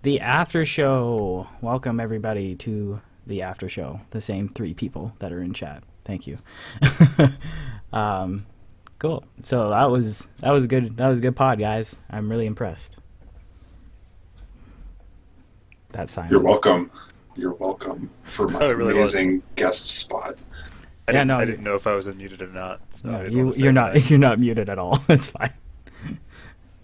The after show. Welcome everybody to the after show. The same three people that are in chat. Thank you. Cool. So that was good. That was a good pod, guys. I'm really impressed. That silence. You're welcome. You're welcome for my really amazing guest spot. I didn't know if I was unmuted or not. So No, I didn't want to say you're not. that. You're not muted at all. It's fine.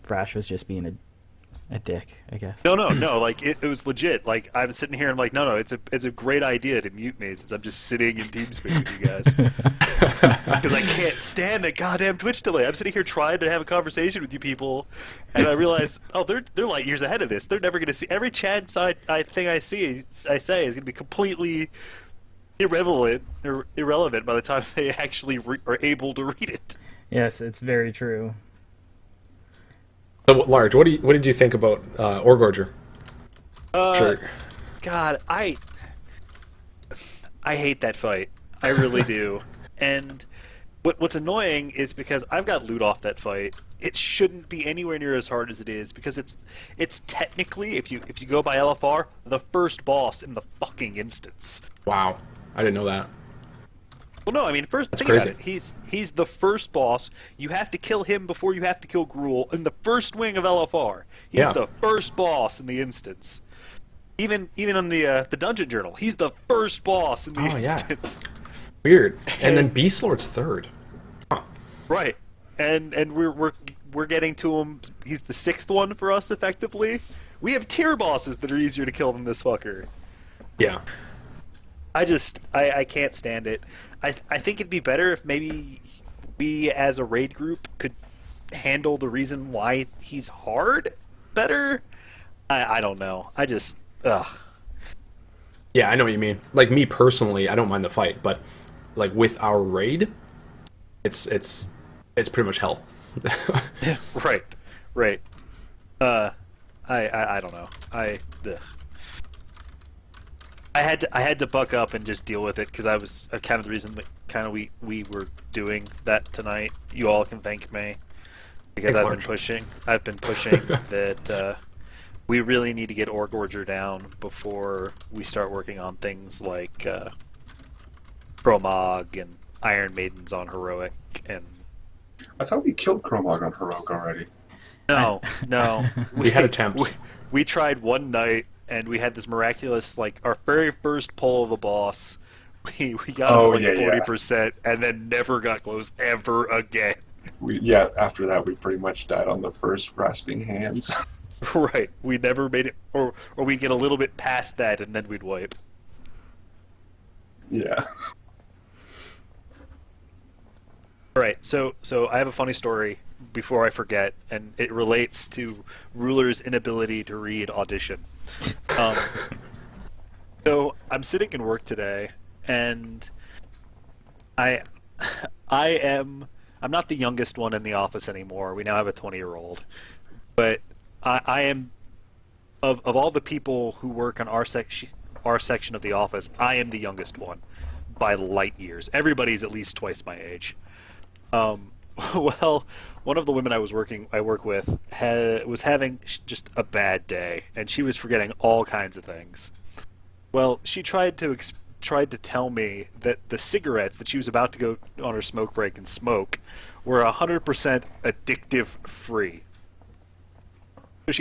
Brash was just being a dick, I guess. No. Like it was legit. Like I'm sitting here and I'm like, no. It's a great idea to mute me since I'm just sitting in TeamSpeak with you guys because I can't stand that goddamn Twitch delay. I'm sitting here trying to have a conversation with you people, and I realize, oh, they're light years ahead of this. They're never going to see every chat thing I say is going to be completely irrelevant by the time they actually are able to read it. Yes, it's very true. So, Large, what did you think about Orgorger? Sure. God, I hate that fight. I really do. And what's annoying is because I've got loot off that fight. It shouldn't be anywhere near as hard as it is because it's technically, if you go by LFR, the first boss in the fucking instance. Wow, I didn't know that. Well, no, I mean, first, think crazy. about it. He's the first boss. You have to kill him before you have to kill Gruul in the first wing of LFR. He's the first boss in the instance. Even in the dungeon journal, he's the first boss in the instance. Weird. And then Beast Lord's third. Huh. Right. And we're getting to him. He's the sixth one for us, effectively. We have tier bosses that are easier to kill than this fucker. Yeah. I can't stand it. I think it'd be better if maybe we as a raid group could handle the reason why he's hard better. I don't know. Yeah, I know what you mean. Like me personally, I don't mind the fight, but like with our raid, it's pretty much hell. Right. I don't know. I had to buck up and just deal with it because I was kind of the reason that kind of we were doing that tonight. You all can thank me because Thanks, I've been pushing that we really need to get Orgorger down before we start working on things like Promog and Iron Maidens on Heroic and. I thought we killed Chromog on Heroic already. No. We had attempts. We tried one night. And we had this miraculous, like, our very first pull of the boss. We got 40%, and then never got close ever again. After that, we pretty much died on the first grasping hands. Right. We never made it, or we'd get a little bit past that, and then we'd wipe. Yeah. All right, so I have a funny story before I forget, and it relates to Rhuiller's inability to read Audition. So I'm sitting in work today, and I'm not the youngest one in the office anymore. We now have a 20-year-old, but I am of all the people who work on our section of the office, I am the youngest one by light years. Everybody's at least twice my age. Well, one of the women I work with was having just a bad day, and she was forgetting all kinds of things. Well, she tried to tell me that the cigarettes that she was about to go on her smoke break and smoke were 100% addictive free. So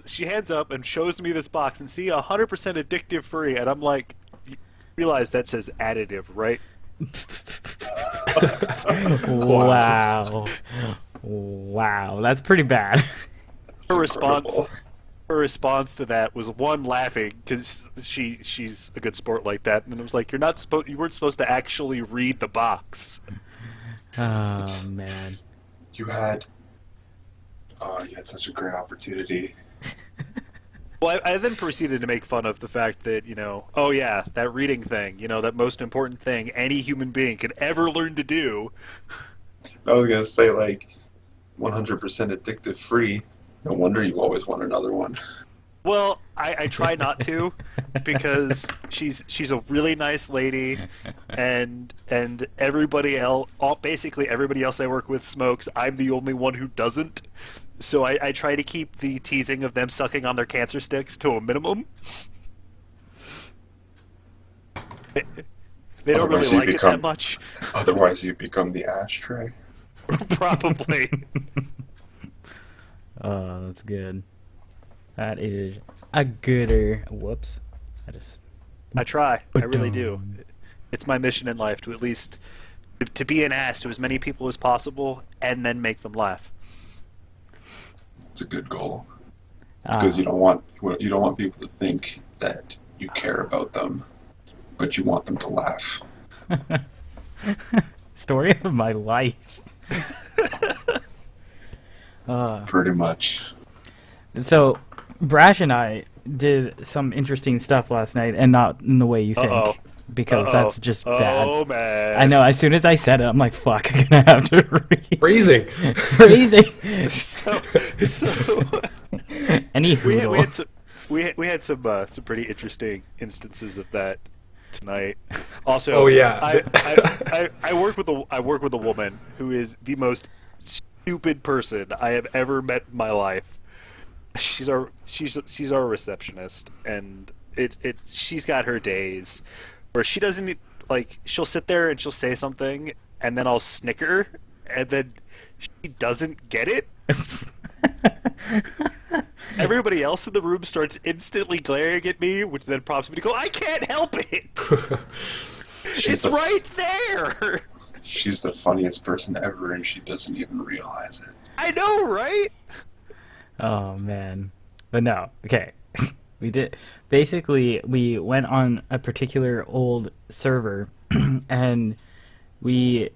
she hands up and shows me this box and see 100% addictive free, and I'm like, you realize that says additive, right? Wow, that's pretty bad. Her response to that was one, laughing because she's a good sport like that, and it was like, you weren't supposed to actually read the box. Oh man, You had such a great opportunity. Well, I then proceeded to make fun of the fact that, oh yeah, that reading thing, that most important thing any human being could ever learn to do. I was gonna say, like, 100% addictive free. No wonder you always want another one. Well, I try not to because she's a really nice lady, and basically everybody else I work with smokes. I'm the only one who doesn't. So I try to keep the teasing of them sucking on their cancer sticks to a minimum. They don't Otherwise really you like it that much. Otherwise, you become the ashtray. Probably. Oh, that's good. That is a gooder. Whoops. I try. I really do. It's my mission in life to at least to be an ass to as many people as possible and then make them laugh. It's a good goal because you don't want people to think that you care about them, but you want them to laugh. Story of my life. Pretty much. So, Brash and I did some interesting stuff last night, and not in the way you think. Uh-oh. Because that's just bad. Oh, man. I know, as soon as I said it, I'm like, fuck, I'm gonna have to read. Phrasing. Phrasing. So Any we had some pretty interesting instances of that tonight. Also, Oh, yeah. I work with a woman who is the most stupid person I have ever met in my life. She's our receptionist, and she's got her days where she doesn't she'll sit there and she'll say something, and then I'll snicker, and then she doesn't get it. Everybody else in the room starts instantly glaring at me, which then prompts me to go, I can't help it! It's right there! She's the funniest person ever, and she doesn't even realize it. I know, right? Oh, man. But no, okay. We went on a particular old server, and we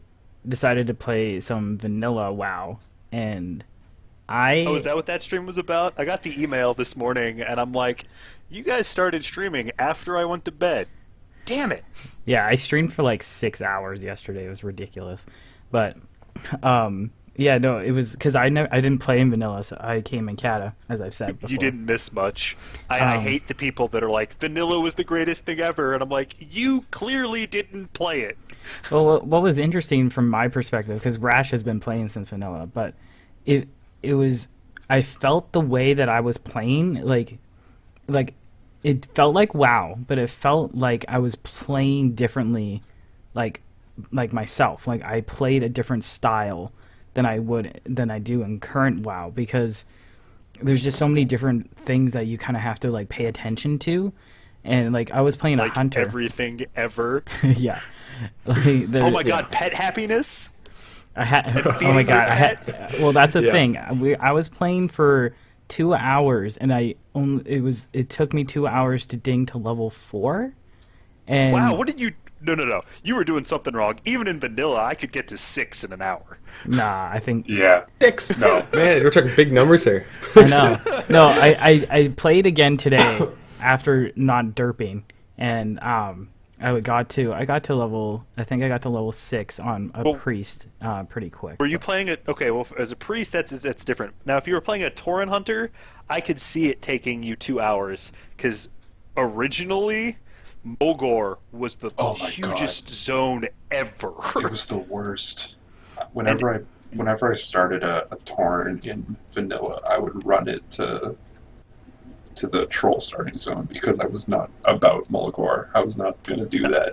decided to play some vanilla WoW, and Oh, is that what that stream was about? I got the email this morning, and I'm like, you guys started streaming after I went to bed. Damn it. Yeah, I streamed for like 6 hours yesterday. It was ridiculous. But, yeah, no, it was because I didn't play in vanilla, so I came in Kata, as I've said before. You didn't miss much. I hate the people that are like, vanilla was the greatest thing ever, and I'm like, you clearly didn't play it. Well, what was interesting from my perspective, because Rash has been playing since vanilla, but it was, I felt the way that I was playing, like it felt like WoW, but it felt like I was playing differently, like myself. Like I played a different style than I do in current WoW, because there's just so many different things that you kind of have to like pay attention to, and like I was playing like a hunter. Everything ever. Yeah. Oh my god, pet happiness. Oh my god! Well, that's the thing. I was playing for 2 hours, and it took me 2 hours to ding to level 4. And wow, what did you? No. You were doing something wrong. Even in vanilla, I could get to 6 in an hour. Nah, I think 6. No, man, we're talking big numbers here. I know. No, I played again today after not derping, and I got to level. I think I got to level 6 on a priest pretty quick. Were you playing it? Okay, well, as a priest, that's different. Now, if you were playing a Tauren hunter, I could see it taking you 2 hours, because originally Mulgore was the hugest zone ever. It was the worst. Whenever I started a Tauren in vanilla, I would run it to the troll starting zone, because I was not about Mulgore. I was not going to do that.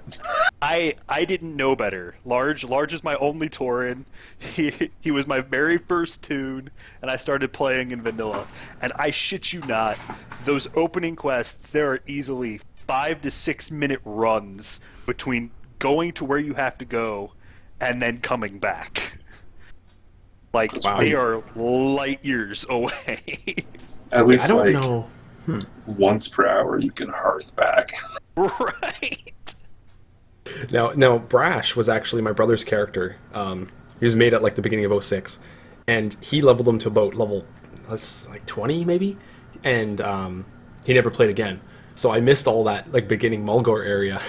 I didn't know better. Large is my only Tauren. He was my very first tune, and I started playing in vanilla. And I shit you not, those opening quests, there are easily 5 to 6 minute runs between going to where you have to go and then coming back. Like, they are light years away. At least, I don't know. Once per hour you can hearth back. Right. Now, Brash was actually my brother's character. He was made at like the beginning of 06, and he leveled him to about level, like 20 maybe, and he never played again. So I missed all that like beginning Mulgore area.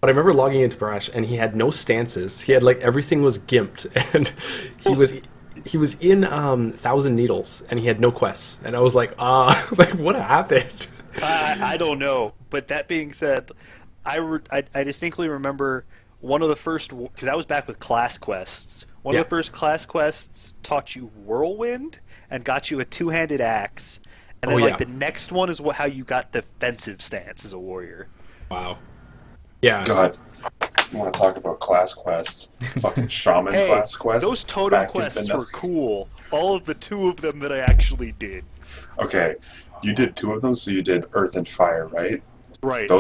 But I remember logging into Brash, and he had no stances. He had like everything was gimped, and he was in Thousand Needles, and he had no quests. And I was like, like what happened? I don't know. But that being said, I distinctly remember one of the first, because I was back with class quests. One of the first class quests taught you Whirlwind, and got you a two-handed axe. And Oh, then, yeah. the next one is how you got defensive stance as a warrior. Wow. Yeah. God, you want to talk about class quests? Fucking shaman Hey, class quests. those totem back in quests vanilla. were cool. All of the 2 of them that I actually did. Okay, you did 2 of them, so you did earth and fire, right? Right.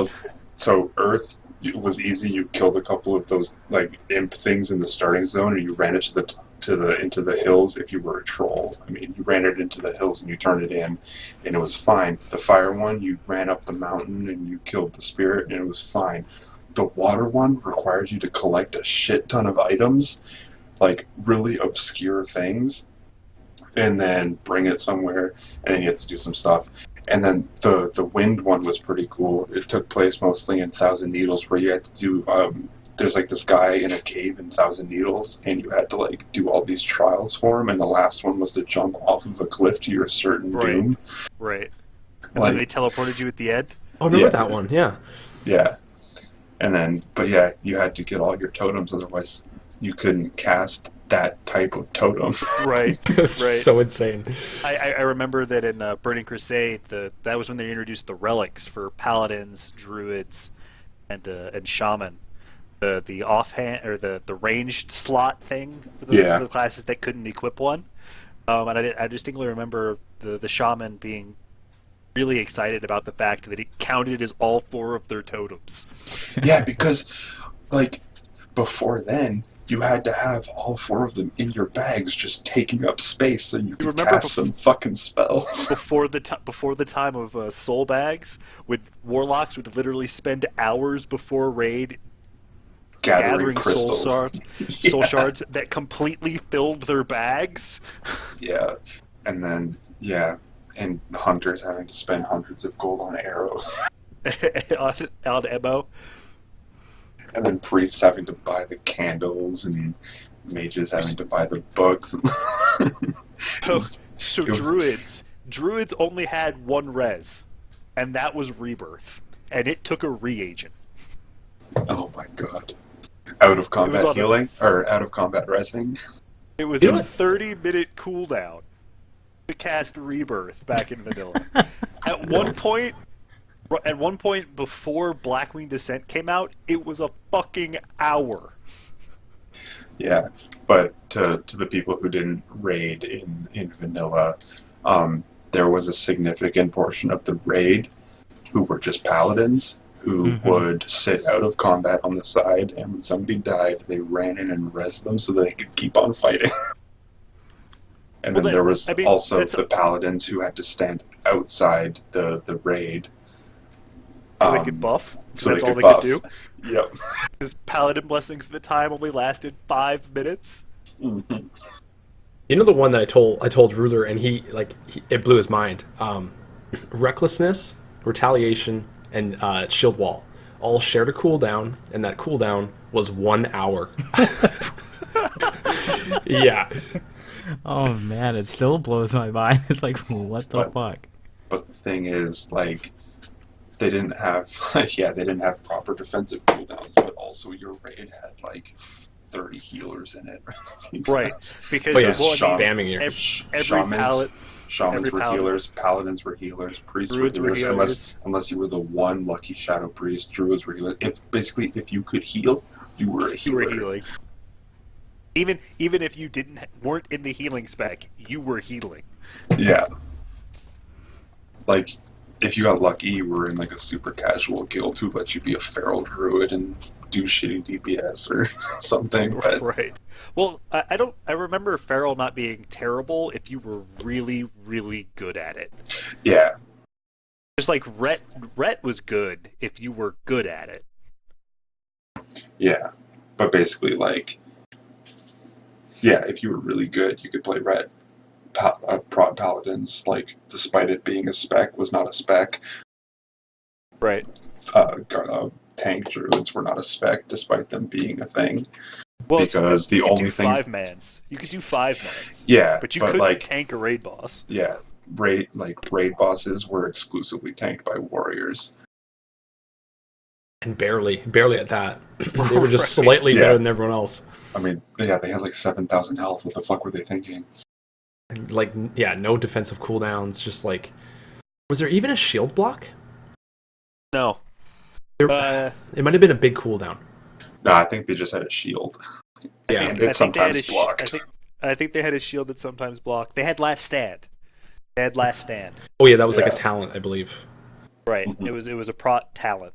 So earth was easy. You killed a couple of those like imp things in the starting zone, and you ran it into the hills. If you were a troll, I mean, you ran it into the hills and you turned it in, and it was fine. The fire one, you ran up the mountain and you killed the spirit, and it was fine. The water one required you to collect a shit ton of items, like really obscure things, and then bring it somewhere, and then you had to do some stuff. And then the wind one was pretty cool. It took place mostly in Thousand Needles, where you had to do there's like this guy in a cave in Thousand Needles, and you had to like do all these trials for him, and the last one was to jump off of a cliff to your certain doom. Right. And then they teleported you at the end? Oh, I remember that one, yeah. Yeah. And then, but yeah, you had to get all your totems, otherwise you couldn't cast that type of totem. Right. It's Right. so insane. I remember that in Burning Crusade, that was when they introduced the relics for paladins, druids, and shaman. The offhand or the ranged slot thing for the classes that couldn't equip one. And I distinctly remember the shaman being really excited about the fact that it counted as all 4 of their totems. Yeah, because like before then, you had to have all 4 of them in your bags, just taking up space so you could cast some fucking spells. Before the time of soul bags, warlocks would literally spend hours before raid gathering crystals. soul shards that completely filled their bags. Yeah, and then and hunters having to spend hundreds of gold on arrows, on ammo. And then priests having to buy the candles, and mages having to buy the books. Druids only had 1 res, and that was rebirth, and it took a reagent. Oh my god. Out of combat healing? Or out of combat resting? It was a 30-minute cooldown to cast rebirth back in vanilla. At one point before Blackwing Descent came out, it was a fucking hour. Yeah, but to the people who didn't raid in vanilla, there was a significant portion of the raid who were just paladins, who would sit out of combat on the side, and when somebody died, they ran in and rezzed them so that they could keep on fighting. And then there was also the paladins who had to stand outside the raid. So they could buff? So that's they all could they buff. could do? Yep. Because paladin blessings at the time only lasted 5 minutes. Mm-hmm. You know the one that I told Rhuller, and it blew his mind. Recklessness, retaliation, and shield wall all shared a cooldown, and that cooldown was 1 hour. Yeah. Oh man, it still blows my mind. It's like, what the fuck? But the thing is, like, they didn't have proper defensive cooldowns, but also your raid had like 30 healers in it. Right, because spamming you. Shamans were healers, paladins were healers, priests were healers, unless you were the one lucky shadow priest. Druids were healers. If you could heal, you were a healer. You were healing. Even if you weren't in the healing spec, you were healing. Yeah. Like, if you got lucky, you were in like a super casual guild who let you be a feral druid and do shitty DPS or something. But... Right. Well, I remember feral not being terrible if you were really, really good at it. Yeah. Just like Ret was good if you were good at it. Yeah. But basically, like, yeah, if you were really good, you could play Ret. Paladins, like, despite it being a spec, was not a spec. Right. Tank druids were not a spec, despite them being a thing. Well, because the only thing you could do 5-mans. Yeah, but you couldn't tank a raid boss. Yeah, raid bosses were exclusively tanked by warriors. And barely at that. They were just slightly better than everyone else. I mean, they had like 7,000 health. What the fuck were they thinking? And, like, yeah, no defensive cooldowns. Just like, was there even a shield block? No. There, it might have been a big cooldown. No, I think they just had a shield. Yeah. And it sometimes blocked. I think they had a shield that sometimes blocked. They had Last Stand. Oh yeah, that was like a Yeah. talent, I believe. Right. Mhm. It was a prot talent.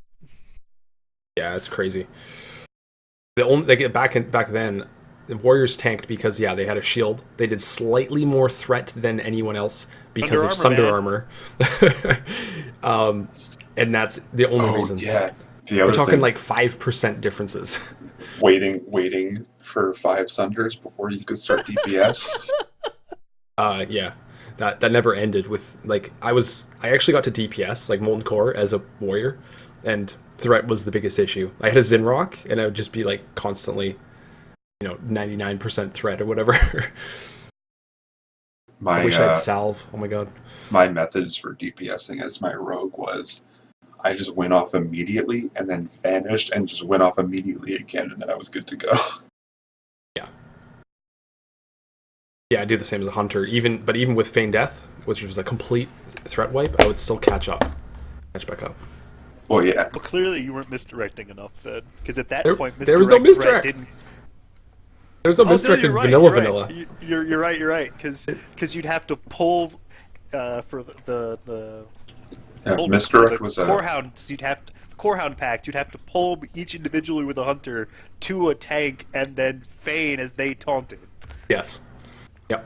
Yeah, it's crazy. The only back then, the Warriors tanked because they had a shield. They did slightly more threat than anyone else because of Sunder Armor. And that's the only reason. Yeah. The other We're talking thing, like 5% differences. waiting for 5 Sunders before you could start DPS. Yeah. That never ended with like I actually got to DPS like Molten Core as a warrior, and threat was the biggest issue. I had a Zinrock and I would just be like constantly 99% threat or whatever. I wish I had salve. Oh my god. My methods for DPSing as my rogue was I just went off immediately and then vanished and just went off immediately again, and then I was good to go. Yeah, I do the same as a hunter. Even with Feign Death, which was a complete threat wipe, I would still catch back up. Well, yeah. Well, clearly you weren't misdirecting enough then, because at that point, there was no misdirect. Didn't... There's no misdirect in vanilla. You're right, because you'd have to pull for the misdirect was a Corehounds. Corehound Pact. You'd have to pull each individually with a hunter to a tank and then feign as they taunted. Yes. Yep.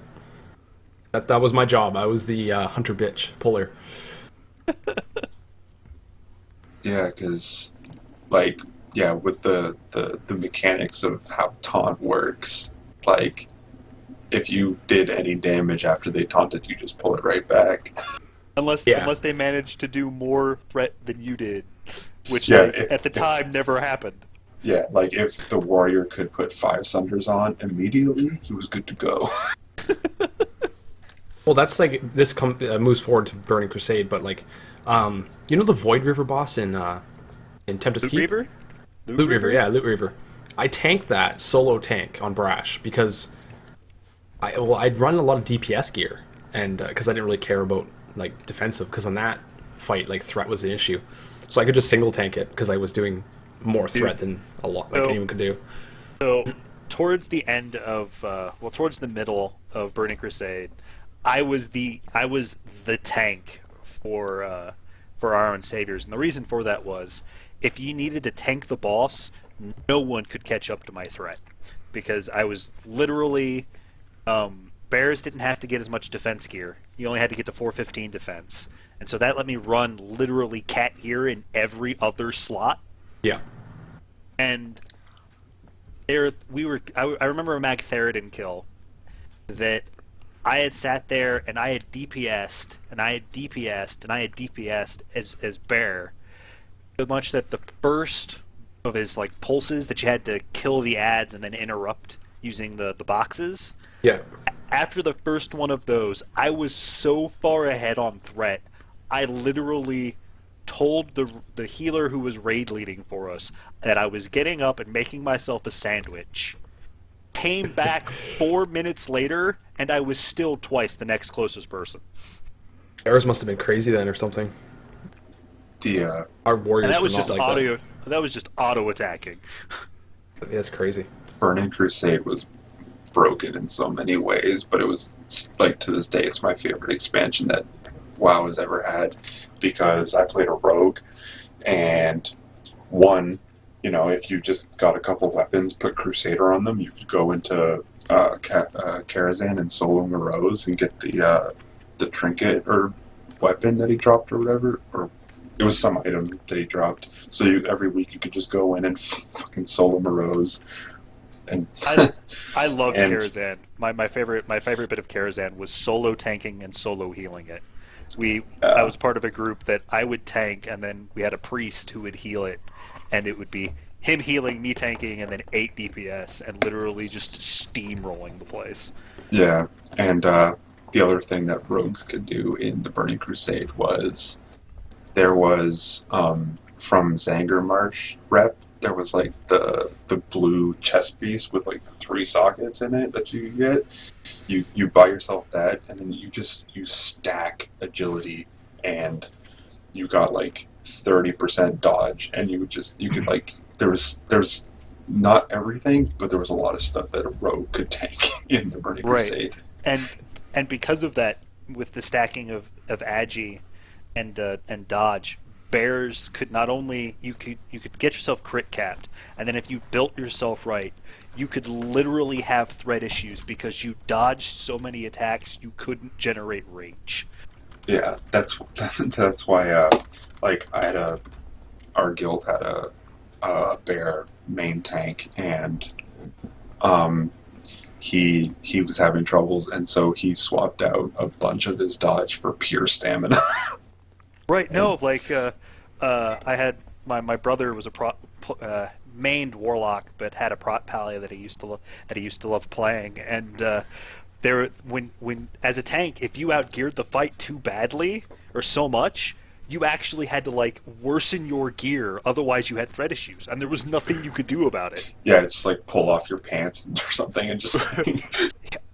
That was my job. I was the hunter bitch puller. Yeah, because with the mechanics of how taunt works, like if you did any damage after they taunted, you just pull it right back. Unless they managed to do more threat than you did, which at the time never happened. Yeah, like if the warrior could put 5 Sunders on immediately, he was good to go. Well, that's like this moves forward to Burning Crusade, but like, the Void River boss in Tempest Keep? Loot Reaver, yeah, Loot Reaver. I tanked that solo tank on Brash because I'd run a lot of DPS gear, and because I didn't really care about like defensive, because on that fight like threat was an issue, so I could just single tank it because I was doing more threat than anyone could do. So towards the middle of Burning Crusade, I was the tank for our own saviors, and the reason for that was if you needed to tank the boss, no one could catch up to my threat because I was literally bears didn't have to get as much defense gear. You only had to get to 415 defense, and so that let me run literally cat gear in every other slot. Yeah, and I remember a Mag Theridin kill that I had sat there and I had DPS'd and I had DPS'd and I had DPS'd as Bear, so much that the first of his like pulses that you had to kill the ads and then interrupt using the boxes. Yeah. After the first one of those, I was so far ahead on threat, I literally told the healer who was raid leading for us that I was getting up and making myself a sandwich. Came back 4 minutes later, and I was still twice the next closest person. Bears must have been crazy then, or something. Our warriors. And that was were just not auto. like that was just auto attacking. that. That's crazy. Burning Crusade was broken in so many ways, but it was like to this day, it's my favorite expansion that WoW has ever had because I played a rogue, and if you just got a couple weapons, put Crusader on them, you could go into Karazhan and solo Morose and get the trinket or weapon that he dropped or whatever, or it was some item that he dropped. So every week you could just go in and fucking solo Morose. And I loved Karazhan. My favorite bit of Karazhan was solo tanking and solo healing it. I was part of a group that I would tank, and then we had a priest who would heal it, and it would be him healing, me tanking, and then 8 DPS, and literally just steamrolling the place. Yeah, and the other thing that rogues could do in the Burning Crusade was there was from Zanger March rep, there was like the blue chest piece with like the 3 sockets in it that you could get, you buy yourself that, and then you stack agility, and you got like 30% dodge, and you could like there's not everything, but there was a lot of stuff that a rogue could tank in the Burning Right. Crusade. And because of that, with the stacking of agi and dodge, bears could not only you could get yourself crit capped, and then if you built yourself right, you could literally have threat issues because you dodged so many attacks you couldn't generate rage. Yeah, that's why like our guild had a bear main tank, and he was having troubles, and so he swapped out a bunch of his dodge for pure stamina. Right. No, like I had my brother was a mained warlock, but had a prot pally that he used to love playing, and there when as a tank, if you outgeared the fight too badly or so much, you actually had to like worsen your gear, otherwise you had threat issues, and there was nothing you could do about it. Yeah, just like pull off your pants or something, and just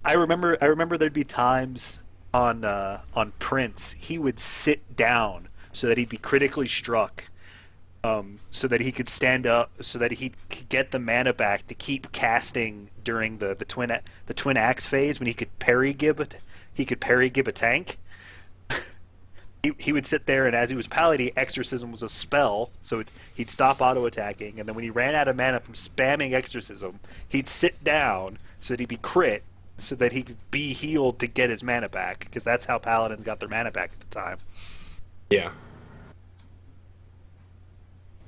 I remember there'd be times on Prince he would sit down so that he'd be critically struck, so that he could stand up, so that he could get the mana back to keep casting during the twin axe phase when he could parry gib a tank. He would sit there, and as he was paladin, Exorcism was a spell, so he'd stop auto-attacking, and then when he ran out of mana from spamming Exorcism, he'd sit down so that he'd be crit, so that he could be healed to get his mana back, because that's how paladins got their mana back at the time. Yeah.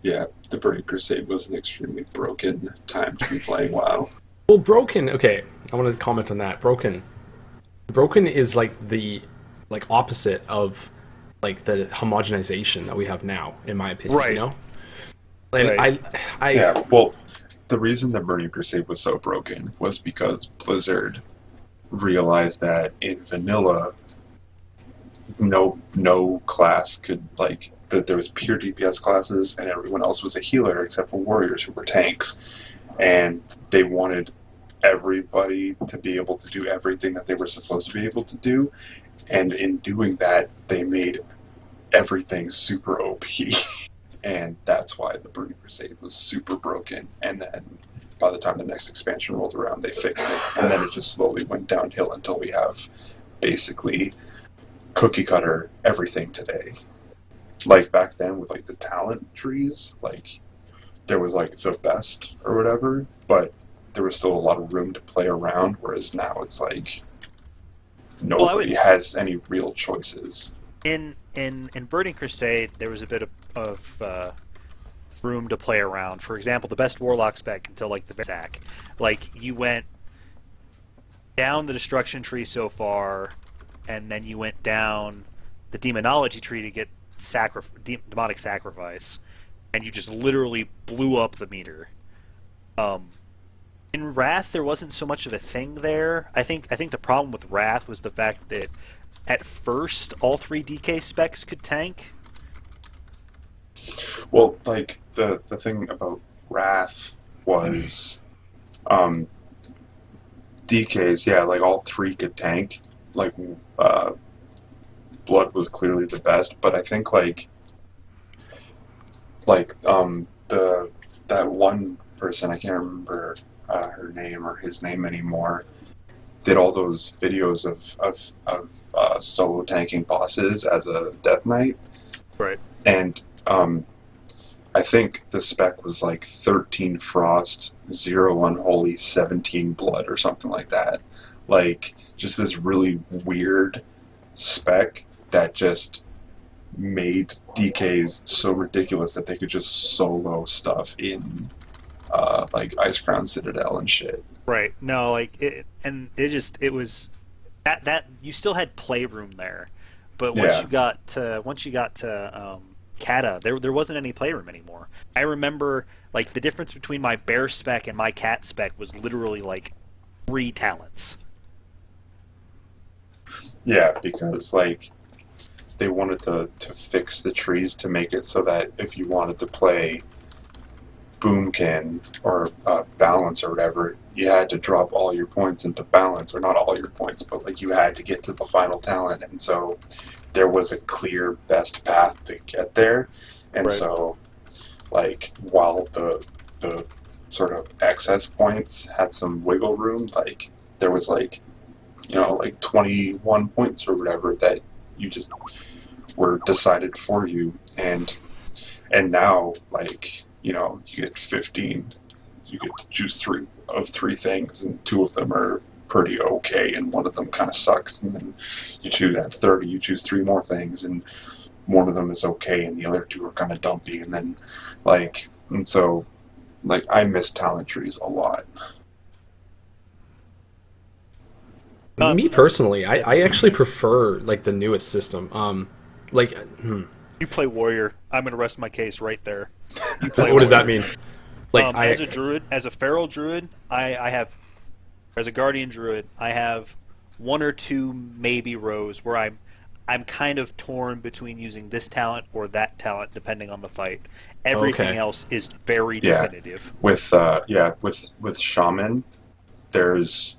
yeah, the Burning Crusade was an extremely broken time to be playing WoW. Well, broken. Okay, I want to comment on that. Broken is like the opposite of like the homogenization that we have now, in my opinion. Right. You know. And Right. I Yeah, well, the reason the Burning Crusade was so broken was because Blizzard realized that in vanilla, no class could like that there was pure DPS classes, and everyone else was a healer except for warriors who were tanks, and they wanted everybody to be able to do everything that they were supposed to be able to do, and in doing that, they made everything super OP. And that's why the Burning Crusade was super broken. And then by the time the next expansion rolled around, they fixed it. And then it just slowly went downhill until we have basically cookie cutter everything today. Like back then with like the talent trees, like there was like the best or whatever, but there was still a lot of room to play around, whereas now it's like nobody has any real choices. In Burning Crusade, there was a bit of room to play around. For example, the best warlock spec until like the sack, like you went down the destruction tree so far, and then you went down the demonology tree to get demonic sacrifice, and you just literally blew up the meter. In Wrath, there wasn't so much of a thing there. I think the problem with Wrath was the fact that at first all 3 DK specs could tank. Well, like the thing about Wrath was DKs, yeah, like all 3 could tank. Like Blood was clearly the best, but I think that one person, I can't remember her name or his name anymore, did all those videos of solo tanking bosses as a Death Knight. Right. And I think the spec was like 13 Frost, 0 Unholy, 17 Blood or something like that. Like, just this really weird spec that just made DKs so ridiculous that they could just solo stuff in like Ice Crown Citadel and shit. Right. No, like it was that you still had playroom there, but once you got to Kata, there wasn't any playroom anymore. I remember like the difference between my bear spec and my cat spec was literally like 3 talents. Yeah, because like they wanted to fix the trees to make it so that if you wanted to play boomkin or balance or whatever, you had to drop all your points into balance, or not all your points, but like you had to get to the final talent, and so there was a clear best path to get there, and Right. so like while the sort of excess points had some wiggle room, like there was like like 21 points or whatever that you just were decided for you, and now like you get 15, you get to choose three things, and two of them are pretty okay and one of them kind of sucks, and then you choose at 30, you choose three more things and one of them is okay and the other two are kind of dumpy, and then and so I miss talent trees a lot. Me personally, I actually prefer like the newest system. Like, You play warrior. I'm gonna rest my case right there. You play what does that warrior. mean? Like, As a druid, as a feral druid, I have, as a guardian druid, I have one or two maybe rows where I'm kind of torn between using this talent or that talent depending on the fight. Everything Okay. else is very Yeah. definitive. With shaman, there's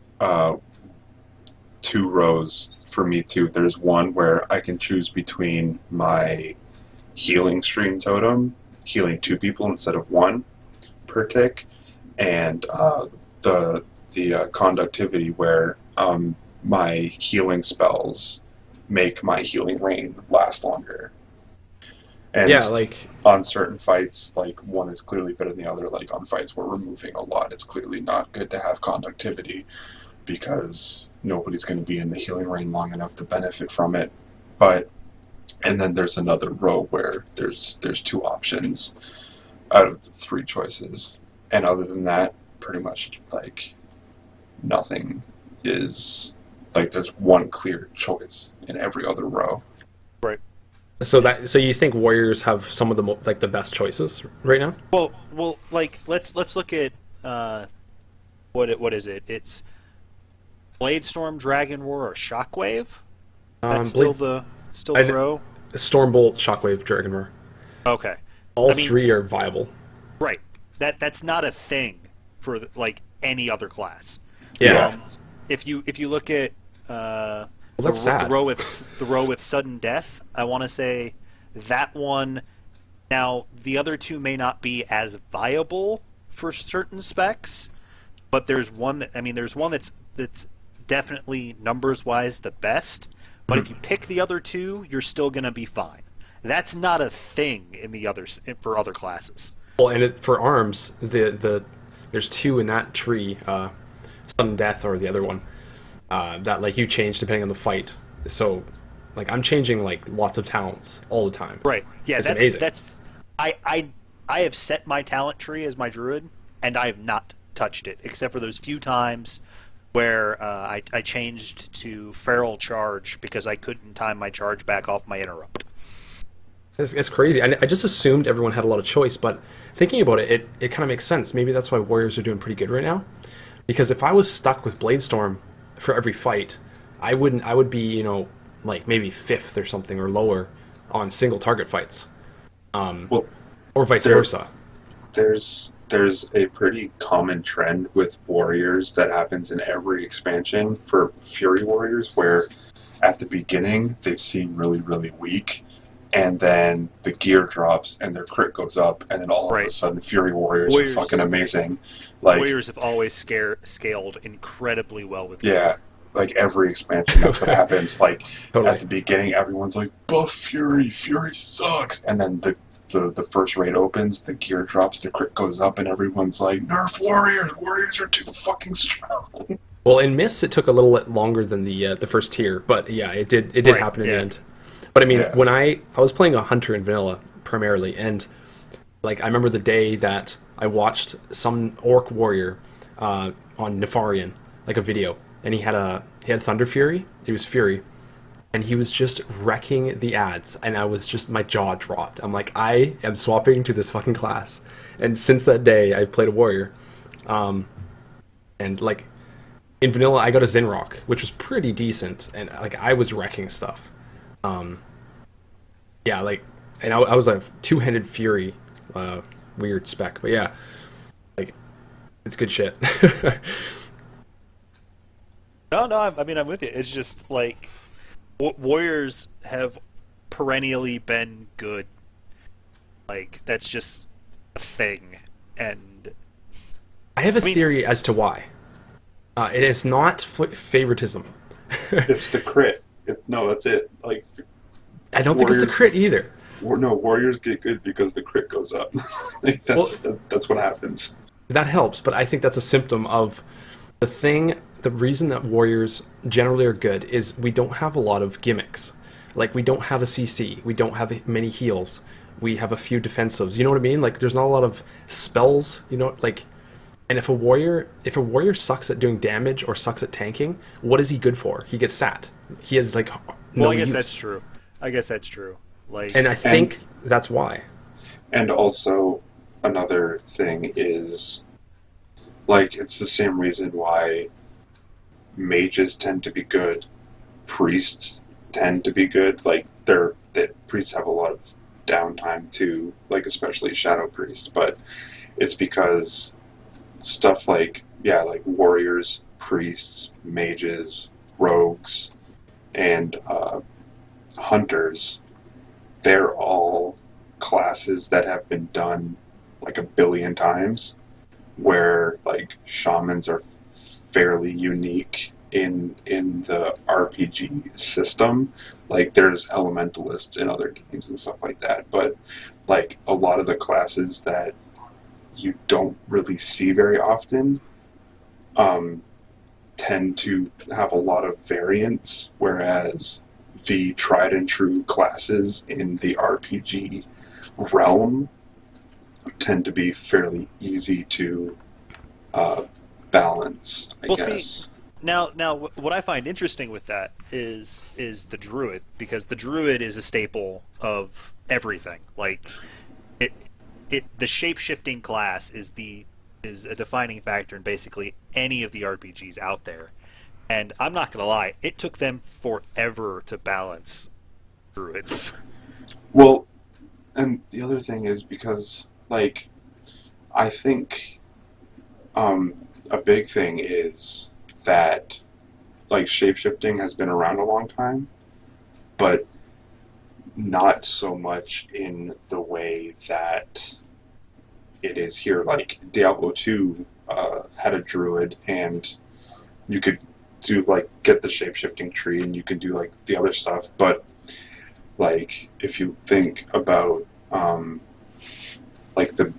two rows for me too. There's one where I can choose between my healing stream totem, healing two people instead of one per tick, and the conductivity where my healing spells make my healing rain last longer. And yeah, like, on certain fights, like one is clearly better than the other. Like on fights where we're moving a lot, it's clearly not good to have conductivity because nobody's going to be in the healing rain long enough to benefit from it. And then there's another row where there's two options out of the three choices, and other than that, pretty much like nothing is like there's one clear choice in every other row. Right. so you think warriors have some of the like the best choices right now? Well, like let's look at what is it? It's Bladestorm, Dragon Roar, or Shockwave. That's still the I- row. Stormbolt, Shockwave, Dragonroar. Okay. All I mean- three are viable. Right. That's not a thing for like any other class. Yeah. If you look at That's sad. the row with sudden death, I want to say that one. Now the other two may not be as viable for certain specs, but there's one that's definitely numbers wise the best. But if you pick the other two, you're still gonna be fine. That's not a thing in the others for other classes. Well, and for arms, there's two in that tree, sudden death or the other one, that like you change depending on the fight. So, like I'm changing like lots of talents all the time. Right. Yeah, It's amazing. I have set my talent tree as my druid, and I have not touched it except for those few times where I changed to feral charge because I couldn't time my charge back off my interrupt. It's crazy. I just assumed everyone had a lot of choice, but thinking about it, it kind of makes sense. Maybe that's why warriors are doing pretty good right now. Because if I was stuck with Bladestorm for every fight, I would be, like maybe fifth or something or lower on single target fights. Well, Or vice there- versa. there's a pretty common trend with warriors that happens in every expansion for Fury warriors, where at the beginning they seem really, really weak, and then the gear drops and their crit goes up, and then all of a sudden Fury warriors are fucking amazing. Like Warriors have always scaled incredibly well with yeah, like every expansion, that's what happens. Like Totally. at the beginning, everyone's like, "Buff Fury, Fury sucks," and then the first raid opens, the gear drops, the crit goes up, and everyone's like, "Nerf warriors! Warriors are too fucking strong." Well, in Mists, it took a little bit longer than the first tier, but yeah, it did Right, happen in yeah. the end. But I mean, Yeah. when I was playing a hunter in vanilla primarily, and like I remember the day that I watched some orc warrior on Nefarian, like a video, and he had Thunder Fury. He was Fury, and he was just wrecking the ads, and I was just my jaw dropped. I'm like, I am swapping to this fucking class, and since that day, I've played a warrior, and like in vanilla, I got a Zinrock, which was pretty decent, and like I was wrecking stuff. Yeah, like, and I was a two-handed Fury weird spec. But yeah, like it's good shit. No, I mean, I'm with you. It's just like warriors have perennially been good. Like that's just a thing, and I have a I mean, theory as to why. It is not favoritism. It's the crit. No, that's it. Like I don't think it's the crit either. No, warriors get good because the crit goes up. Like that's what happens. That helps, but I think that's a symptom of the thing. The reason that warriors generally are good is we don't have a lot of gimmicks. Like we don't have a CC, we don't have many heals, we have a few defensives. You know what I mean? Like there's not a lot of spells. You know, like, and if a warrior sucks at doing damage or sucks at tanking, what is he good for? He gets sat. He has like no well, I guess use. that's true. I guess that's true. Like, And I think that's why. And also another thing is, like, it's the same reason why mages tend to be good, priests tend to be good. Like that priests have a lot of downtime too, like especially shadow priests, but it's because stuff like warriors, priests, mages, rogues, and hunters, they're all classes that have been done like a billion times, where like shamans are fairly unique in the RPG system. Like there's elementalists in other games and stuff like that, but like a lot of the classes that you don't really see very often tend to have a lot of variance, whereas the tried and true classes in the RPG realm tend to be fairly easy to balance, I guess. See, now, what I find interesting with that is the druid, because the druid is a staple of everything. Like the shape-shifting class is a defining factor in basically any of the RPGs out there. And I'm not gonna lie, it took them forever to balance druids. Well, and the other thing is because, like, I think a big thing is that, like, shapeshifting has been around a long time, but not so much in the way that it is here. Like, Diablo 2 had a druid, and you could do, like, get the shapeshifting tree, and you can do, like, the other stuff, but, like, if you think about, like, the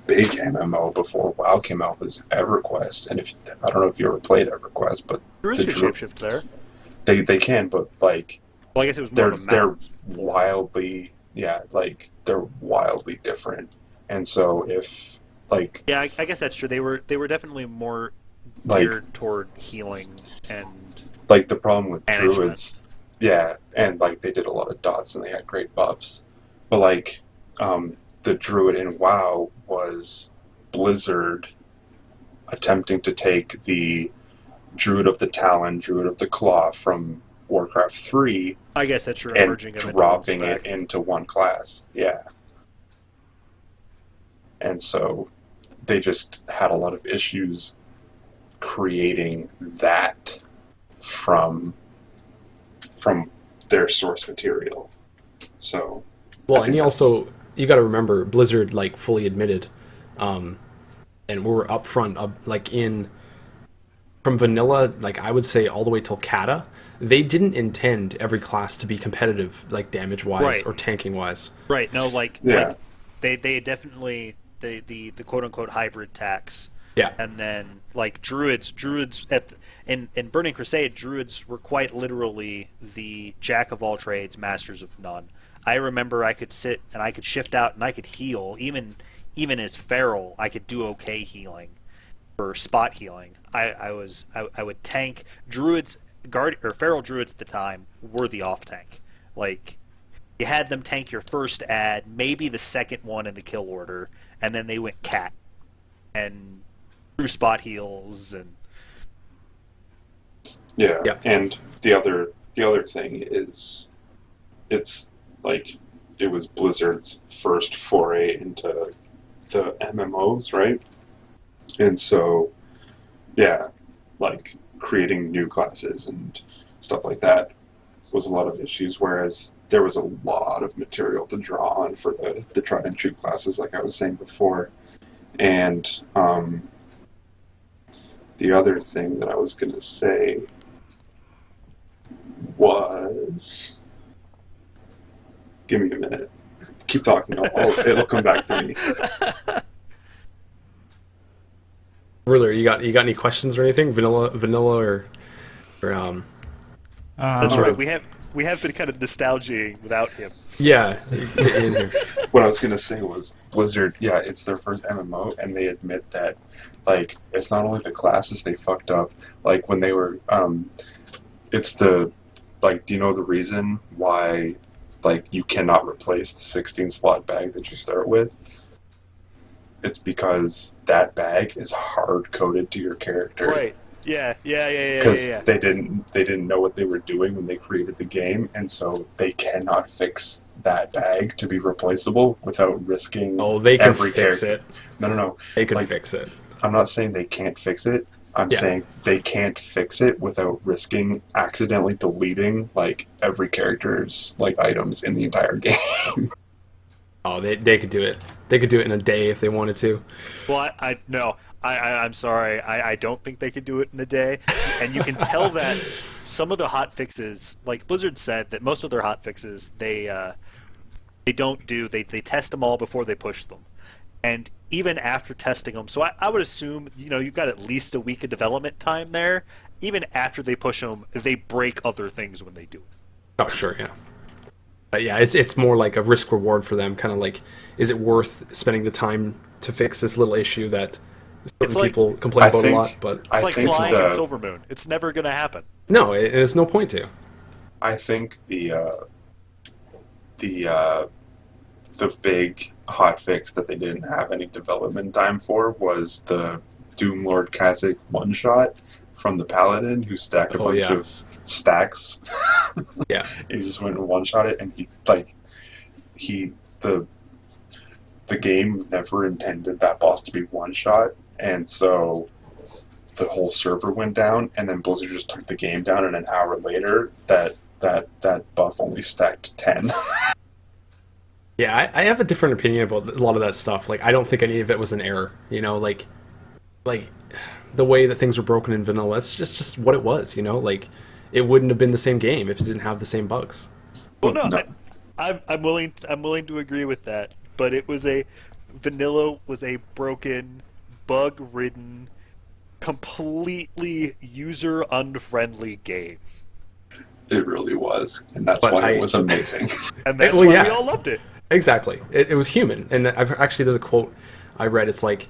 big MMO before WoW came out was EverQuest, and I don't know if you ever played EverQuest, but Druids can shapeshift there. They can, but like, well, I guess it was more they're wildly they're wildly different, and so if like I guess that's true. They were definitely more like geared toward healing and like the problem with management. druids, and like they did a lot of dots and they had great buffs, but like the druid in WoW was Blizzard attempting to take the Druid of the Talon, Druid of the Claw from Warcraft 3, I guess that's true, and dropping it into one class. Yeah. And so they just had a lot of issues creating that from their source material. So well, and you got to remember Blizzard like fully admitted, and we were upfront like from vanilla, like I would say all the way till Kata, they didn't intend every class to be competitive, like damage wise or tanking wise. Right. No, like they definitely the quote unquote hybrid tax. Yeah. And then like druids in Burning Crusade, druids were quite literally the jack of all trades, masters of none. I remember I could sit and I could shift out and I could heal. Even as feral, I could do okay healing or spot healing. I would tank. Druids, feral druids at the time were the off tank. Like you had them tank your first ad, maybe the second one in the kill order, and then they went cat and threw spot heals and yeah. And the other thing is it's like it was Blizzard's first foray into the MMOs, right? And so, yeah, like creating new classes and stuff like that was a lot of issues, whereas there was a lot of material to draw on for the tried and true classes, like I was saying before. And the other thing that I was going to say was... Give me a minute. Keep talking. It'll come back to me. Rhuller, you got any questions or anything? Vanilla, or That's Uh, right. We have been kind of nostalgic without him. yeah, get in here. What I was going to say was Blizzard, yeah, it's their first MMO, and they admit that, like, it's not only the classes they fucked up, like, when they were, it's the, like, do you know the reason why, like, you cannot replace the 16 slot bag that you start with? It's because that bag is hard coded to your character. Right. Yeah. Because Yeah. they didn't know what they were doing when they created the game, and so they cannot fix that bag to be replaceable without risking Oh, they can every fix character. it. No. They can Like, fix it. I'm not saying they can't fix it. I'm Yeah. saying they can't fix it without risking accidentally deleting like every character's like items in the entire game. Oh, they could do it. They could do it in a day if they wanted to. Well, I'm sorry. I don't think they could do it in a day. And you can tell that some of the hot fixes, like Blizzard said, that most of their hot fixes they don't do. They test them all before they push them. And even after testing them, so I would assume you've got at least a week of development time there. Even after they push them, they break other things when they do it. Oh, sure, yeah. But yeah, it's more like a risk reward for them. Kind of like, is it worth spending the time to fix this little issue that certain like- people complain I about think- a lot? But It's I like think flying in the Silvermoon. It's never going to happen. no, there's no point to. I think the big hot fix that they didn't have any development time for was the Doomlord Kha'Zix one shot from the Paladin who stacked a Oh, bunch yeah. of stacks. Yeah. He just went and one shot it, and the game never intended that boss to be one shot, and so the whole server went down, and then Blizzard just took the game down, and an hour later that buff only stacked 10. Yeah, I have a different opinion about a lot of that stuff. Like, I don't think any of it was an error. Like the way that things were broken in vanilla. That's just what it was. Like, it wouldn't have been the same game if it didn't have the same bugs. Well, no, No. I'm willing to agree with that. But vanilla was a broken, bug-ridden, completely user-unfriendly game, It really was, and that's But why it was amazing. and that's Well, why yeah. we all loved it. Exactly. It was human. And there's a quote I read. It's like,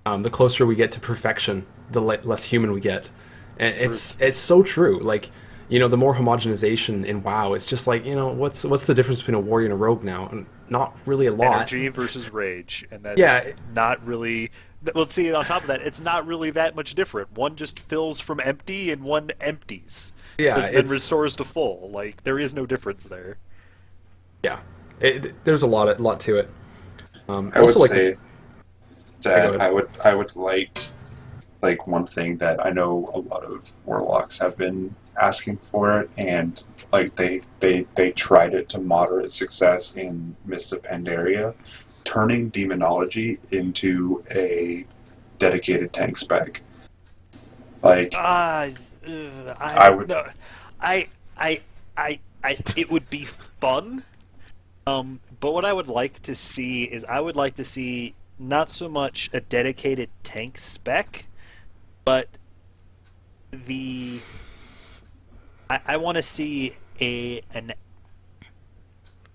the closer we get to perfection, the less human we get. And it's so true. Like, the more homogenization in WoW, it's just like, what's the difference between a warrior and a rogue now? And not really a lot. Energy versus rage, and that's Yeah. not really. Well, see, on top of that, it's not really that much different. One just fills from empty, and one empties. Yeah, then it's- restores to full. Like, there is no difference there. Yeah. There's a lot to it. I would also, like, say Yeah, that I would like one thing that I know a lot of warlocks have been asking for it, and like they tried it to moderate success in Mists of Pandaria, turning demonology into a dedicated tank spec. Like I would- no, I it would be fun. But what I would like to see is not so much a dedicated tank spec, but I want to see an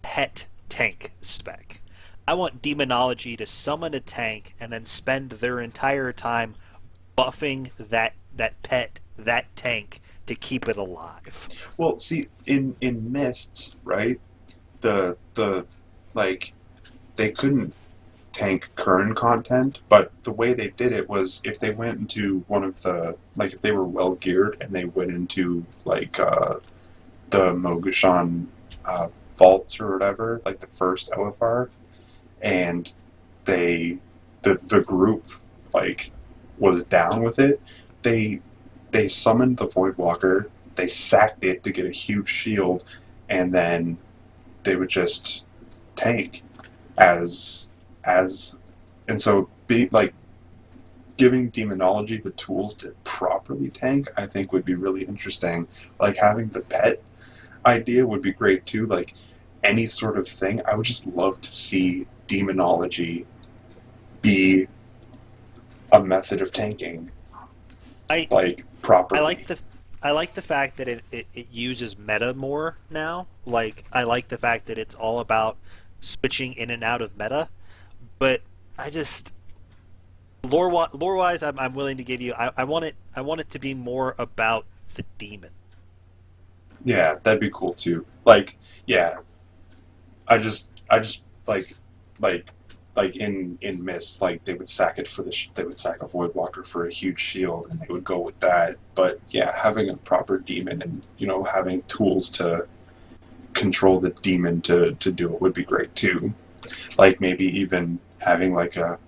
pet tank spec. I want demonology to summon a tank and then spend their entire time buffing that tank to keep it alive. Well, see, in Mists, right? The like they couldn't tank current content, but the way they did it was if they went into one of the if they were well geared and they went into the Mogushan vaults or whatever, like the first LFR, and they the group like was down with it, they they summoned the Voidwalker, they sacked it to get a huge shield, and then they would just tank as and so be like giving demonology the tools to properly tank, I think would be really interesting. Like having the pet idea would be great too. Like any sort of thing, I would just love to see demonology be a method of tanking, I like properly. I like the fact that it uses meta more now. Like I like the fact that it's all about switching in and out of meta. But I just lore wise, I'm willing to give you. I want it to be more about the demon. Yeah, that'd be cool too. Like, yeah, I just like like in Mist, like they would sack it for they would sack a Voidwalker for a huge shield, and they would go with that. But yeah, having a proper demon and having tools to control the demon to do it would be great too. Like maybe even having like a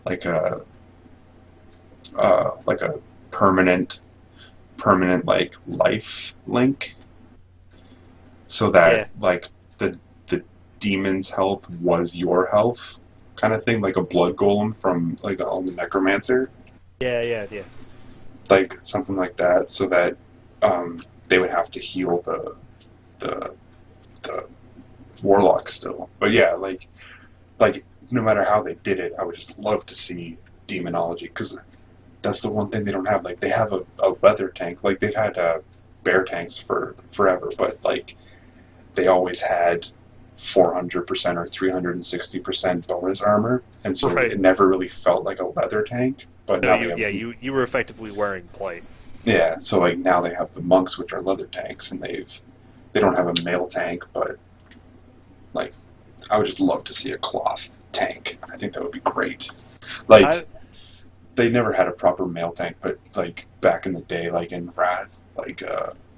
like a permanent like life link, so that Yeah, like the demon's health was your health, kind of thing, like a blood golem from like on the necromancer, yeah. like something like that, so that they would have to heal the the warlock still. But yeah, like no matter how they did it, I would just love to see demonology, because that's the one thing they don't have. Like they have a leather tank, like they've had bear tanks for forever, but like they always had 400% or 360% bonus armor, and so Right. it never really felt like a leather tank. But No, now they have, you were effectively wearing plate. yeah. So like now they have the monks, which are leather tanks, and they don't have a mail tank, but like I would just love to see a cloth tank. I think that would be great. I Like they never had a proper mail tank, but like back in the day, like in Wrath, like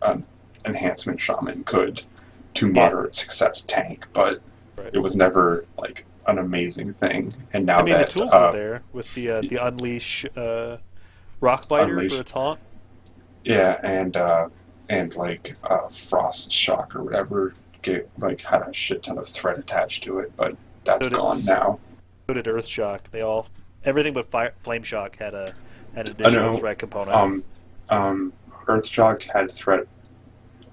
an enhancement shaman could, to Yeah. moderate success, tank, but Right. it was never like an amazing thing. And I now mean the that tools were there with the unleash rock biter for Unleash, a taunt. yeah, and like Frost Shock or whatever, had a shit ton of threat attached to it, but that's So did gone now. so did Earth Shock. They all everything but Flame Shock had an I additional know. threat component. Earthshock had threat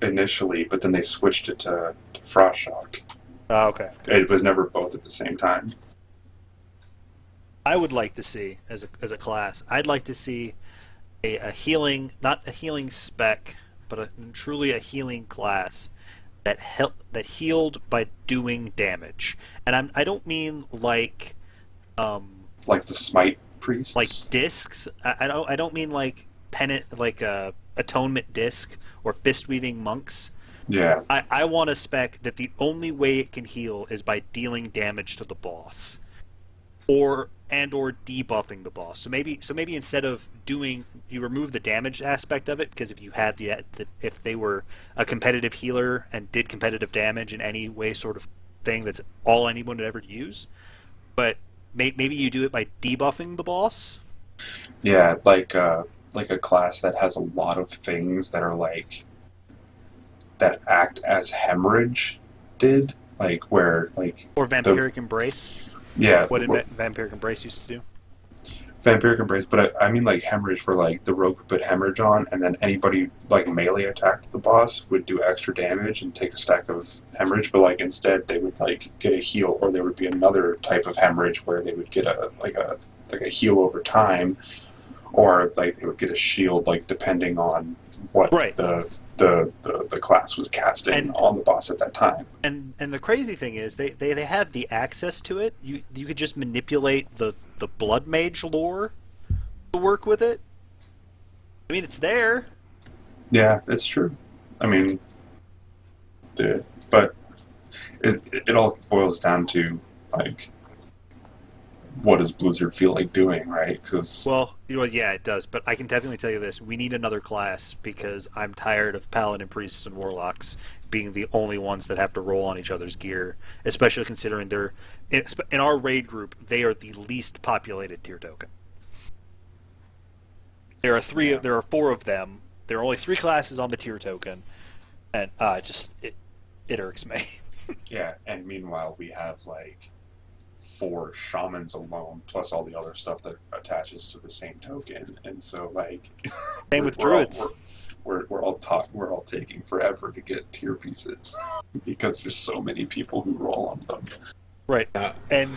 initially, but then they switched it to Frostshock. Oh, okay. It was never both at the same time. I would like to see as a class. I'd like to see a healing, not a healing spec, but truly a healing class that healed by doing damage. And I don't mean um Like the Smite Priests. like discs. I don't mean like pennant like atonement disc or fist weaving monks. Yeah. I want a spec that the only way it can heal is by dealing damage to the boss, or debuffing the boss. So maybe instead of doing, you remove the damage aspect of it, because if you had if they were a competitive healer and did competitive damage in any way, sort of thing, that's all anyone would ever use. But maybe you do it by debuffing the boss. Yeah, like a class that has a lot of things that are like that act as hemorrhage did, like where like Or the vampiric embrace. yeah What did vampiric embrace used to do? vampiric embrace, but I mean like hemorrhage, where like the rogue would put hemorrhage on, and then anybody like melee attacked the boss would do extra damage and take a stack of hemorrhage, but like instead they would like get a heal, or there would be another type of hemorrhage where they would get a heal over time, or like they would get a shield, like depending on what Right. the class was casting And on the boss at that time. And the crazy thing is they have the access to it. You could just manipulate the blood mage lore to work with it. I mean, it's there. Yeah, it's true. I mean, but it all boils down to like, what does Blizzard feel like doing, right? Because Well, yeah, it does. But I can definitely tell you this: we need another class, because I'm tired of paladin priests and warlocks being the only ones that have to roll on each other's gear, especially considering they're in our raid group, they are the least populated tier token. There are 4 of them. There are only 3 classes on the tier token, and it irks me. Yeah, and meanwhile we have like 4 shamans alone, plus all the other stuff that attaches to the same token, and so like Same with druids. We're all taking forever to get tier pieces because there's so many people who roll on them. Right, and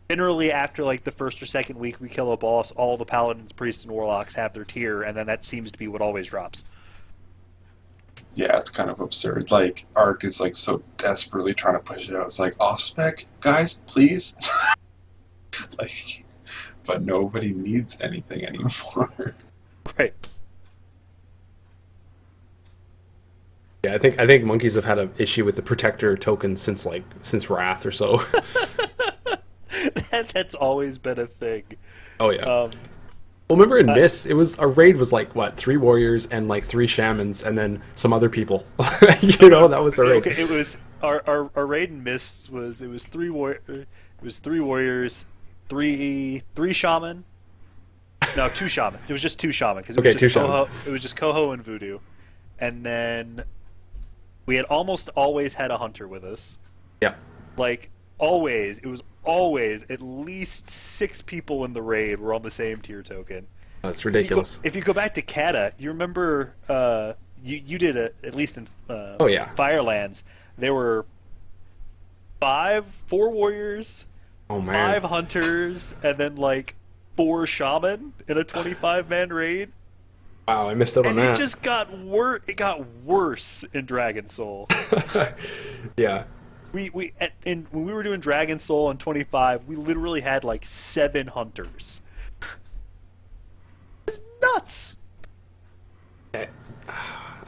generally after like the first or second week we kill a boss, all the paladins, priests, and warlocks have their tier, and then that seems to be what always drops. Yeah, it's kind of absurd. Like, Arc is like so desperately trying to push it out. It's like, off spec, guys, please. Like, but nobody needs anything anymore. Right. Yeah, I think Monkeys have had an issue with the Protector token since Wrath or so. That's always been a thing. Oh yeah. Well, remember in Mist, it was our raid was like what 3 warriors and like 3 shamans and then some other people. That was our raid. Okay, it was our raid in Mist was 3 warriors, 3 shaman. No, 2 shaman. It was just 2 shaman because it was just Coho and Voodoo, and then we had almost always had a hunter with us. Yeah. Like always, it was always at least 6 people in the raid were on the same tier token. That's ridiculous. If you go back to Kata, you remember you did at least in Firelands, there were 4 warriors, 5 hunters, and then like 4 shaman in a 25-man raid. Wow, I missed out on that. And it just got worse. It got worse in Dragon Soul. Yeah. When we were doing Dragon Soul in 25, we literally had like 7 hunters. It's nuts. I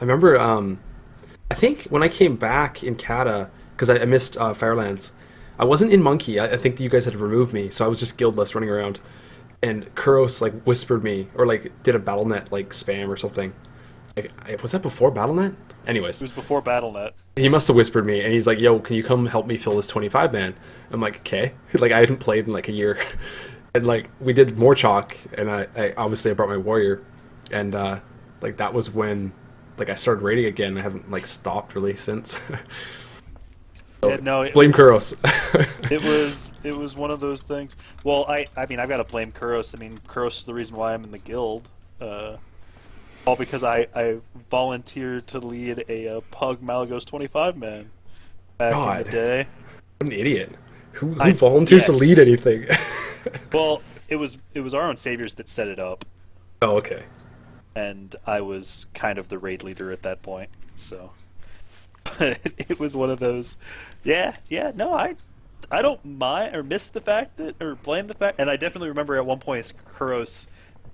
remember. I think when I came back in Kata, because I missed Firelands, I wasn't in Monkey. I think that you guys had removed me, so I was just guildless running around. And Kuros like whispered me, or like did a BattleNet like spam or something. Was that before BattleNet? Anyways, it was before BattleNet. He must have whispered me, and he's like, "Yo, can you come help me fill this 25 man?" I'm like, "Okay." Like I hadn't played in like a year, and like we did more chalk, and I obviously I brought my warrior, and like that was when like I started raiding again. I haven't like stopped really since. So, blame Kuros. It was one of those things. Well, I mean I've got to blame Kuros. I mean Kuros is the reason why I'm in the guild. All because I volunteered to lead a Pug Malagos 25 man back in the day. What an idiot! Who volunteers to lead anything? Well, it was our own saviors that set it up. Oh, okay. And I was kind of the raid leader at that point, so it was one of those. Yeah. No, I don't mind or miss the fact that or blame the fact, and I definitely remember at one point Kuros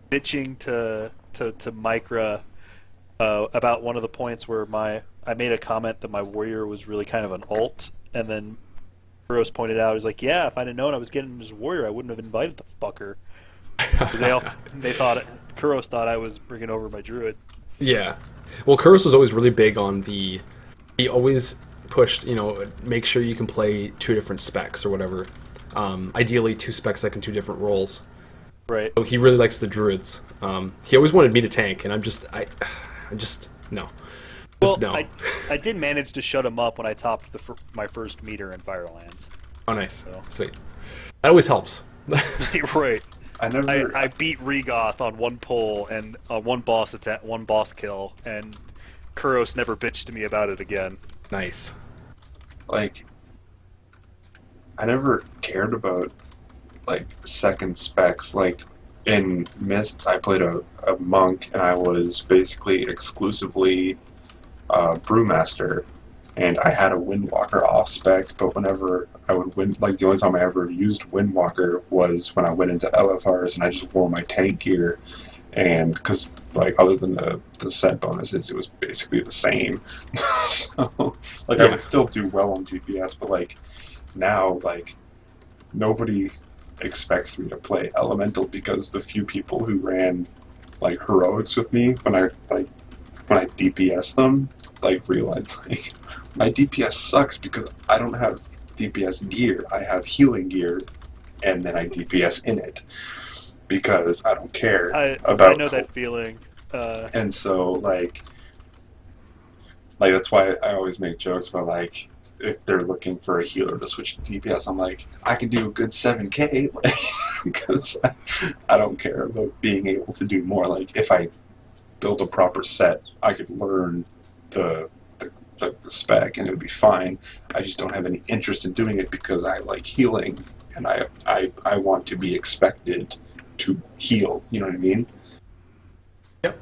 bitching to Micra about one of the points where I made a comment that my warrior was really kind of an alt, and then Kuros pointed out, he was like, "Yeah, if I'd have known I was getting him as a warrior, I wouldn't have invited the fucker." Kuros thought I was bringing over my druid. Yeah, well, Kuros was always really big on he always pushed, make sure you can play 2 different specs or whatever. Ideally 2 specs that can 2 different roles. Right. So he really likes the druids. He always wanted me to tank, and I just no. Well, no. I did manage to shut him up when I topped my first meter in Firelands. Oh, nice. So. Sweet. That always helps. Right. I beat Regoth on 1 pull and one boss kill, and Kuros never bitched to me about it again. Nice. Like, I never cared about like second specs. Like in Mist, I played a monk, and I was basically exclusively brewmaster, and I had a Windwalker off spec. But whenever I would win, like the only time I ever used Windwalker was when I went into LFRs and I just wore my tank gear, and because like other than the set bonuses, it was basically the same. So like I would still do well on GPS, but like now like nobody expects me to play Elemental because the few people who ran like heroics with me when I DPS them like realized like my DPS sucks because I don't have DPS gear. I have healing gear, and then I DPS in it because I don't care I about. know that feeling. And so like that's why I always make jokes about like if they're looking for a healer to switch to DPS, I'm like I can do a good 7K because I don't care about being able to do more. Like if I built a proper set, I could learn the the spec and it would be fine. I just don't have any interest in doing it because I like healing and I want to be expected to heal. You know what I mean? Yep.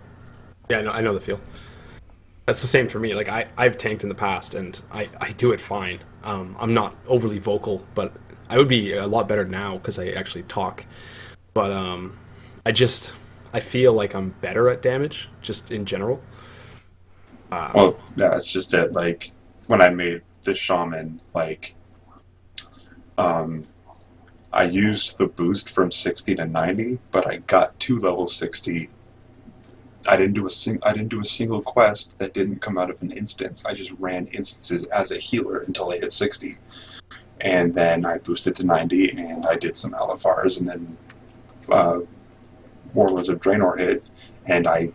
Yeah, I know the feel. That's the same for me. Like I've tanked in the past and I do it fine. I'm not overly vocal, but I would be a lot better now because I actually talk. But I feel like I'm better at damage just in general. Well, yeah, it's just it. Like when I made the shaman, like I used the boost from 60 to 90, but I got to level 60. I didn't do a single quest that didn't come out of an instance. I just ran instances as a healer until I hit 60, and then I boosted to 90, and I did some LFRs, and then Warlords of Draenor hit, and I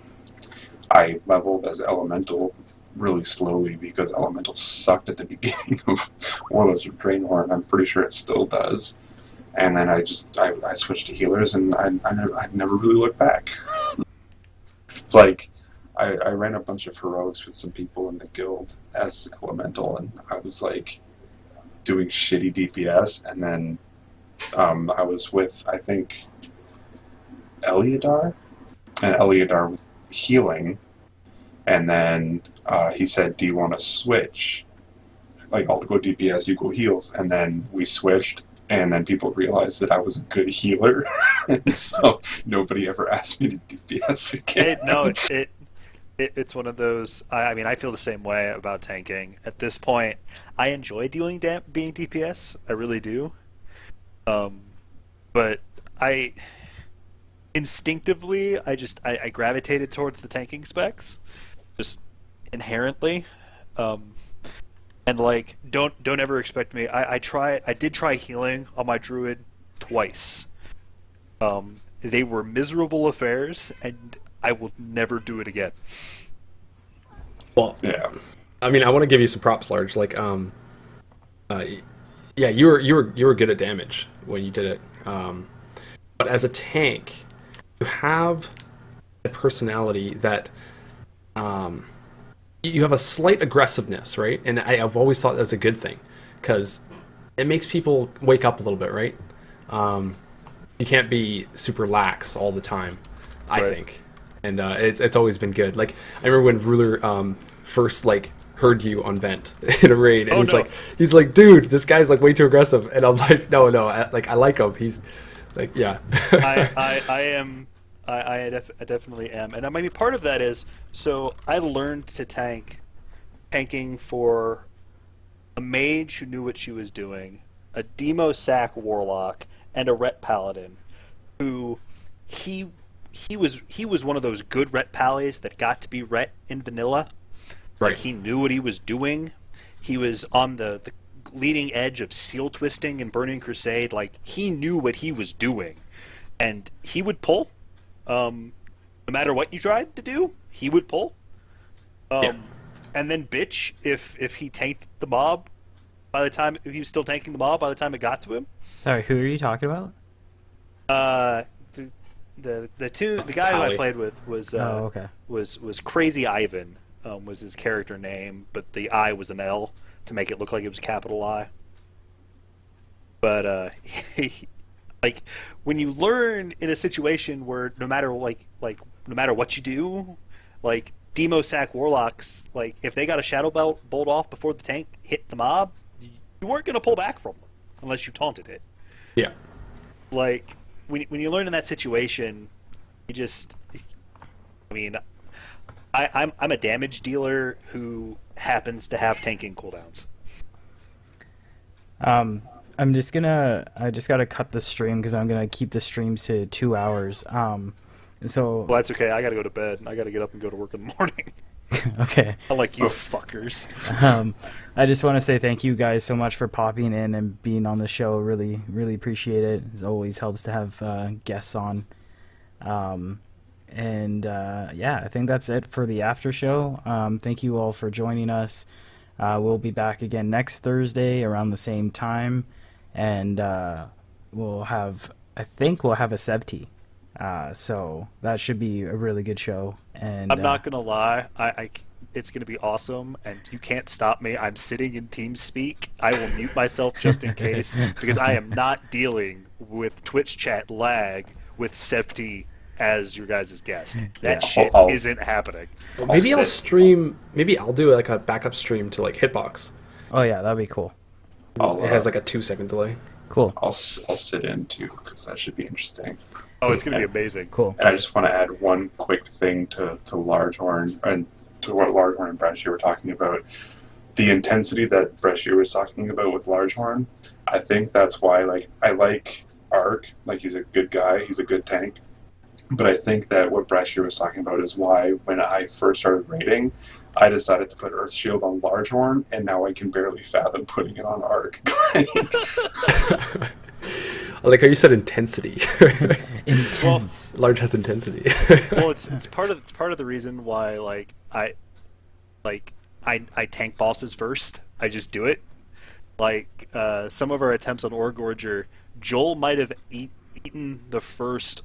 leveled as Elemental really slowly because Elemental sucked at the beginning of Warlords of Draenor, and I'm pretty sure it still does. And then I switched to healers, and I never really looked back. It's like I ran a bunch of heroics with some people in the guild as Elemental, and I was like doing shitty DPS, and then I was with, I think, Eliadar, and Eliadar was healing, and then he said, "Do you want to switch? Like, I'll go DPS, you go heals," and then we switched. And then people realized that I was a good healer, and so nobody ever asked me to DPS again. It's one of those. I mean, I feel the same way about tanking. At this point, I enjoy being DPS. I really do. But I instinctively, I gravitated towards the tanking specs, just inherently. And like, don't ever expect me. I did try healing on my druid twice. They were miserable affairs, and I will never do it again. Well, Yeah. I mean, I want to give you some props, Large. Like, yeah, you were good at damage when you did it. But as a tank, you have a personality that you have a slight aggressiveness, right? And I've always thought that's a good thing because it makes people wake up a little bit, right? You can't be super lax all the time, I think. And it's always been good. Like I remember when Rhuller first like heard you on Vent in a raid, and he's like, dude, this guy's like way too aggressive, and I'm like, no, I like him. He's like, yeah. I definitely am, and maybe part of that is so I learned to tanking for a mage who knew what she was doing, a demo sack warlock, and a ret paladin, who he was one of those good ret pallies that got to be ret in vanilla. Right. Like he knew what he was doing. He was on the leading edge of seal twisting and Burning Crusade. Like he knew what he was doing, and he would pull. No matter what you tried to do, he would pull. And then bitch if he tanked the mob if he was still tanking the mob by the time it got to him. Sorry, who are you talking about? The guy who I played with was okay. was Crazy Ivan, was his character name, but the I was an L to make it look like it was a capital I. But like when you learn in a situation where no matter what you do, like Demo Sack Warlocks, like if they got a Shadow Bolt off before the tank hit the mob, you weren't gonna pull back from them unless you taunted it. Yeah. Like when you learn in that situation, you just, I mean, I'm a damage dealer who happens to have tanking cooldowns. I just gotta cut the stream because I'm gonna keep the streams to 2 hours. And so. Well, that's okay. I gotta go to bed. I gotta get up and go to work in the morning. Okay. I like you fuckers. I just want to say thank you guys so much for popping in and being on the show. Really, really appreciate it. It always helps to have guests on. Yeah, I think that's it for the after show. Thank you all for joining us. We'll be back again next Thursday around the same time, and I think we'll have a Sebti. So that should be a really good show. And I'm not gonna lie, it's gonna be awesome, and you can't stop me. I'm sitting in TeamSpeak. I will mute myself just in case because I am not dealing with Twitch chat lag with Septi as your guys' guest. That shit isn't happening. Well, maybe I'll stream. Maybe I'll do like a backup stream to like Hitbox. Oh yeah, that'd be cool. It has like a 2-second delay. Cool. I'll sit in too because that should be interesting. Oh, it's gonna be amazing. Cool. And I just want to add one quick thing to Largehorn and to what Largehorn and Brashear were talking about. The intensity that Brashear was talking about with Largehorn, I think that's why I like Ark. Like he's a good guy, he's a good tank. But I think that what Brashear was talking about is why when I first started raiding, I decided to put Earth Shield on Largehorn, and now I can barely fathom putting it on Ark. Oh, I like how you said intensity. Intense. Large has intensity. Well, it's part of the reason why I tank bosses first. I just do it. Some of our attempts on Ore Gorger, Joel might have eaten the first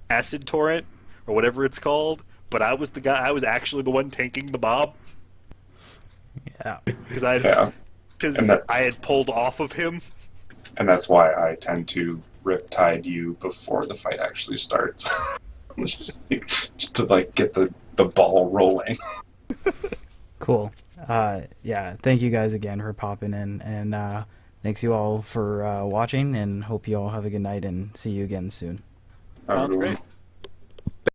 acid torrent or whatever it's called, but I was the guy. I was actually the one tanking the mob. Yeah. Because I had pulled off of him. And that's why I tend to riptide you before the fight actually starts. just to get the ball rolling. Cool. Yeah, thank you guys again for popping in, and thanks you all for watching, and hope you all have a good night, and see you again soon. Sounds great.